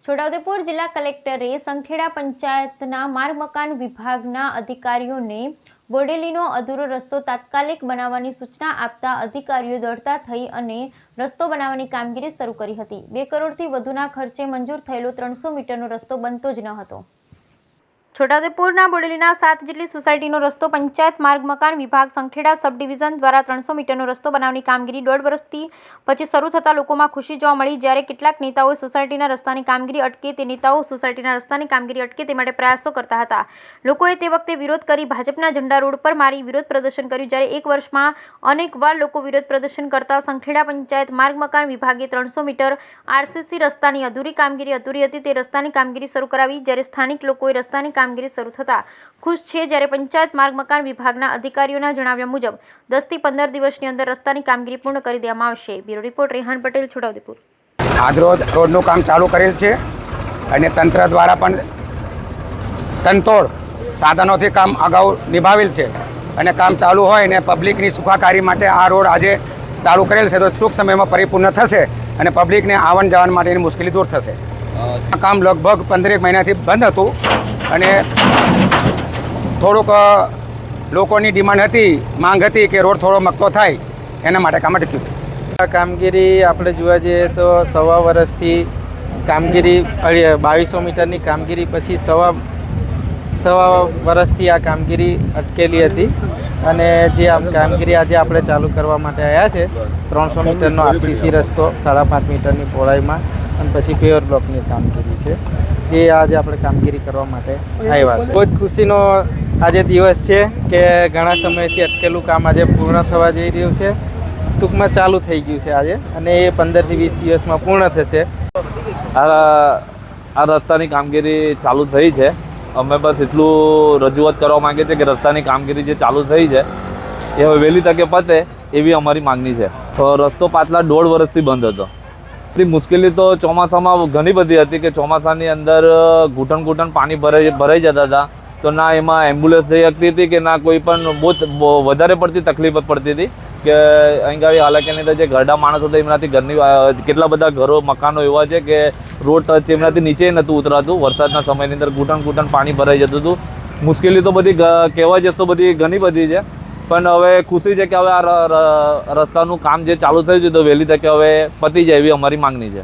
છોટાઉદેપુર જિલ્લા કલેક્ટરે સંખેડા પંચાયતના માર્ગ મકાન વિભાગના અધિકારીઓને બોડેલીનો અધૂરો રસ્તો તાત્કાલિક બનાવવાની સૂચના આપતા અધિકારીઓ દોડતા થઈ અને રસ્તો બનાવવાની કામગીરી શરૂ કરી હતી। 2 કરોડથી વધુના ખર્ચે મંજૂર થયેલો 300 મીટરનો રસ્તો બનતો જ ન હતો। છોટાઉદેપુરના બોડેલીના 7 જેટલી સોસાયટીનો રસ્તો પંચાયત માર્ગ મકાન વિભાગ સંખેડા સબ ડિવિઝન દ્વારા 300 મીટરનો રસ્તો બનાવવાની કામગીરી 1.5 વર્ષથી પછી શરૂ થતાં લોકોમાં ખુશી જોવા મળી। જ્યારે કેટલાક નેતાઓએ સોસાયટીના રસ્તાની કામગીરી અટકે તે નેતાઓ સોસાયટીના રસ્તાની કામગીરી અટકે તે માટે પ્રયાસો કરતા હતા। લોકોએ તે વખતે વિરોધ કરી ભાજપના ઝંડા રોડ પર મારી વિરોધ પ્રદર્શન કર્યું। જ્યારે 1 વર્ષમાં અનેકવાર લોકો વિરોધ પ્રદર્શન કરતા સંખેડા પંચાયત માર્ગ મકાન વિભાગે 300 મીટર આરસીસી રસ્તાની અધૂરી હતી તે રસ્તાની કામગીરી શરૂ કરાવી। જ્યારે સ્થાનિક લોકોએ રસ્તાની કામગીરી શરૂ થતાં ખુશ છે। જ્યારે પંચાયત માર્ગ મકાન વિભાગના અધિકારીઓના જણાવ્યા મુજબ 10 થી 15 દિવસની અંદર રસ્તાની કામગીરી પૂર્ણ કરી દેવામાં આવશે। Bureau report Rehan Patel, Chhota Udepur. આજરોજ રોડનું કામ ચાલુ કરેલ છે અને તંત્ર દ્વારા પણ તનતોડ સાધનોથી કામ અગાઉ નિભાવેલ છે અને કામ ચાલુ હોય ને પબ્લિકની સુખાકારી માટે આ રોડ આજે ચાલુ કરેલ છે તો ટૂંક સમયમાં પરિપૂર્ણ થશે અને પબ્લિકને આવન જવન માટેની મુશ્કેલી દૂર થશે। આ કામ લગભગ 15 મહિનાથી બંધ હતું અને થોડુંક લોકોની ડિમાન્ડ હતી, માંગ હતી કે રોડ થોડો મક્કો થાય એના માટે કામ અટક્યું। આ કામગીરી આપણે જોવા જઈએ તો સવા વર્ષથી કામગીરી 2200 મીટરની કામગીરી પછી સવા વર્ષથી આ કામગીરી અટકેલી હતી અને જે આ કામગીરી આજે આપણે ચાલુ કરવા માટે આવ્યા છે 300 મીટરનો આરસીસી રસ્તો 5.5 મીટરની પહોળાઈમાં અને પછી પેવર બ્લોકની કામગીરી છે જે આજે આપણે કામગીરી કરવા માટે આવ્યા છે। બહુ જ ખુશીનો આજે દિવસ છે કે ઘણા સમયથી અટકેલું કામ આજે પૂર્ણ થવા જઈ રહ્યું છે। ટૂંકમાં ચાલુ થઈ ગયું છે આજે અને એ 15 થી 20 દિવસમાં પૂર્ણ થશે। આ રસ્તાની કામગીરી ચાલુ થઈ છે। અમે બસ એટલું રજૂઆત કરવા માંગીએ છીએ કે રસ્તાની કામગીરી જે ચાલુ થઈ છે એ હવે વહેલી તકે પતે એવી અમારી માગણી છે। તો રસ્તો પાછલા 1.5 વર્ષથી બંધ હતો। મુશ્કેલી તો ચોમાસામાં ઘણી બધી હતી કે ચોમાસાની અંદર ઘૂંટણ પાણી ભરાઈ જતા હતા તો ના એમાં એમ્બ્યુલન્સ જઈ શકતી હતી કે ના કોઈ પણ બહુ વધારે પડતી તકલીફ પડતી હતી કે અહીં ગાડી હાલાકીની અંદર જે ઘરડા માણસો હતા એમનાથી ઘરની કેટલા બધા ઘરો મકાનો એવા છે કે રોડ ટચ એમનાથી નીચે નહોતું ઉતરાતું। વરસાદના સમયની અંદર ઘૂંટણ પાણી ભરાઈ જતું હતું। મુશ્કેલી તો બધી કહેવા જશે તો બધી ઘણી બધી છે પણ હવે ખુશી છે કે હવે આ રસ્તાનું કામ જે ચાલુ થયું છે તો વહેલી તકે હવે પતી જાય એવી અમારી માંગણી છે।